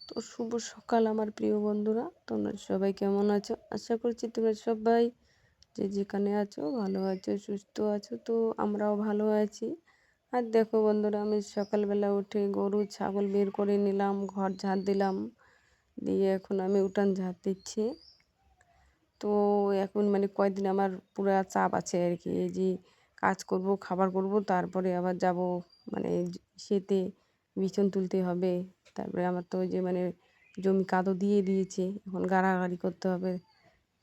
তো শুভ সকাল আমার প্রিয় বন্ধুরা, তোমরা সবাই কেমন আছো? আশা করছি তোমরা সবাই যে যেখানে আছো ভালো আছো, সুস্থ আছো। তো আমরাও ভালো আছি। আর দেখো বন্ধুরা, আমি সকালবেলা উঠে গরু ছাগল বের করে নিলাম, ঘর ঝাড় দিলাম, দিয়ে এখন আমি উঠান ঝাড় দিচ্ছি। তো এখন কয়েকদিন আমার পুরা চাপ আছে আর কি, এই যে কাজ করব, খাবার করব, তারপরে আবার যাব শীতে বিছন তুলতে হবে। তারপরে আমার তো ওই যে জমি কাদো দিয়ে দিয়েছে, এখন গাড়াগাড়ি করতে হবে।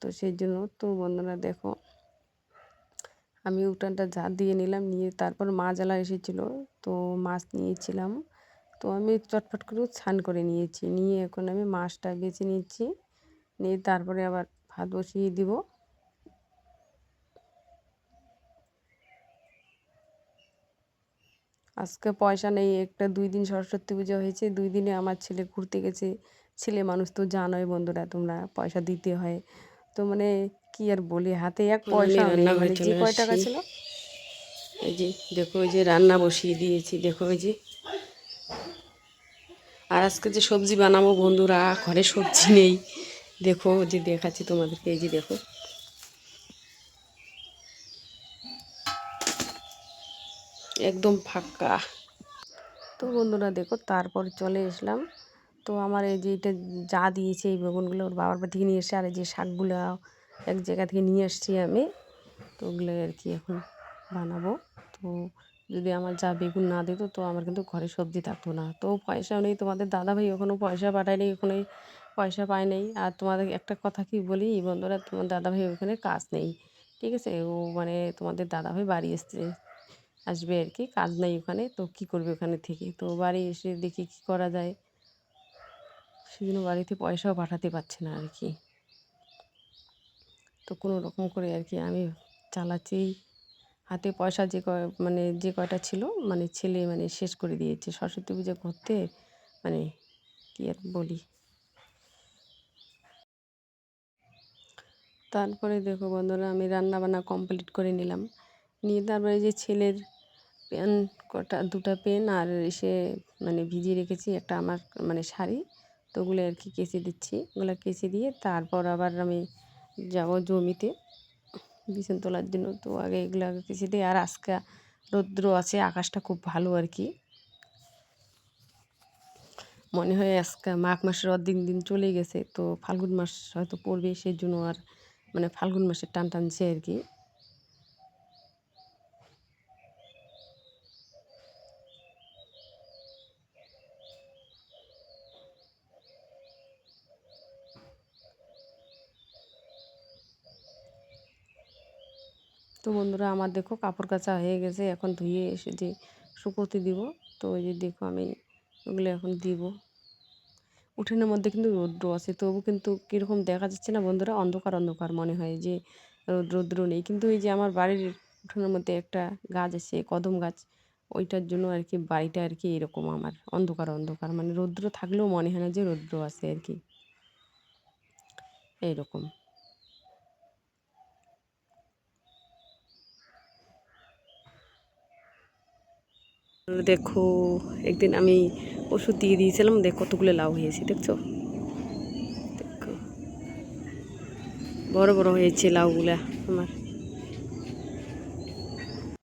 তো সেই জন্য তো বন্ধুরা দেখো, আমি উঠানটা ঝাড় দিয়ে নিলাম, নিয়ে তারপর মাছ আলা এসেছিলো, তো মাছ নিয়েছিলাম। তো আমি চটপট করে স্নান করে নিয়েছি, নিয়ে এখন আমি মাছটা বেছে নিচ্ছি, নিয়ে তারপরে আবার ভাত বসিয়ে দিব। আজকে পয়সা নেই, একটা 2 দিন সরস্বতী পুজো হয়েছে, 2 দিনে আমার ছেলে ঘুরতে গেছে। ছেলে মানুষ তো জানোই বন্ধুরা তোমরা, পয়সা দিতে হয়। তো কি আর বলি, হাতে এক পয়সাও নেই, যে কয় টাকা ছিল। এই যে দেখো, ওই যে রান্না বসিয়ে দিয়েছি, দেখো ওই যে। আর আজকে যে সবজি বানাবো বন্ধুরা, ঘরে সবজি নেই। দেখো যে দেখাচ্ছি তোমাদেরকে, এই যে দেখো, একদম ফাঁকা। তো বন্ধুরা দেখো, তারপর চলে আসলাম। তো আমার এই যে এটা যা দিয়েছে, এই বেগুনগুলো ওর বাবার বাড়ি থেকে নিয়ে এসে, আর এই যে শাকগুলো এক জায়গা থেকে নিয়ে আসছি আমি। তো ওগুলো আর কি এখন বানাবো। তো যদি আমার যা বেগুন না দিত, তো আমার কিন্তু ঘরে সবজি থাকতো না। তো পয়সাও নেই, তোমাদের দাদাভাই এখনও পয়সা পাঠায়নি, ওখানে পয়সা পায় নাই। আর তোমাদের একটা কথা কি বলি বন্ধুরা, তোমার দাদাভাই ওখানে কাজ নেই, ঠিক আছে। ও তোমাদের দাদাভাই বাড়ি আসবে আর কি, কাজ নেই ওখানে। তো কি করবে ওখানে থেকে, তো বাড়ি এসে দেখি কি করা যায়। সেজন্য বাড়িতে পয়সাও পাঠাতে পারছে না আর কি। তো কোনো রকম করে আর কি আমি চালাচ্ছি। হাতে পয়সা যে কয়টা ছিল, ছেলে শেষ করে দিয়েছে সরস্বতী পুজো করতে, কি আর বলি। তারপরে দেখো বন্ধুরা, আমি রান্না বান্না কমপ্লিট করে নিলাম, নিয়ে তারপরে যে ছেলের পেন দুটো পেন, আর সে ভিজিয়ে রেখেছি একটা আমার শাড়ি। তো ওগুলো আর কি কেচে দিচ্ছি, ওগুলো কেচে দিয়ে তারপর আবার আমি যাব জমিতে বিছন তোলার জন্য। তো আগে এগুলো কেচে দিই। আর আজকে রৌদ্র আছে, আকাশটা খুব ভালো আর কি। মনে হয় আজকে মাঘ মাসের অর্ধেক দিন চলে গেছে, তো ফাল্গুন মাস হয়তো পড়বে, সেই জন্য আর ফাল্গুন মাসের টান টানছে আর কি। তো বন্ধুরা, আমার দেখো কাপড় কাচা হয়ে গেছে, এখন ধুয়ে এসে যে শুকোতে দিব। তো ওই যে দেখো, আমি ওগুলো এখন দিব। উঠোনের মধ্যে কিন্তু রৌদ্র আছে, তবু কিন্তু কীরকম দেখা যাচ্ছে না বন্ধুরা, অন্ধকার অন্ধকার মনে হয় যে রৌদ্র নেই। কিন্তু এই যে আমার বাড়ির উঠোনের মধ্যে একটা গাছ আছে, কদম গাছ, ওইটার জন্য আর কি বাড়িটা আর কি এরকম আমার অন্ধকার অন্ধকার, রৌদ্র থাকলেও মনে হয় না যে রৌদ্র আছে আর কি, এইরকম। দেখো, একদিন আমি ওষুধ দিয়ে দিয়েছিলাম, দেখো কতগুলো লাউ হয়েছে, দেখছো, দেখো বড় বড় হয়েছে লাউগুলা আমার।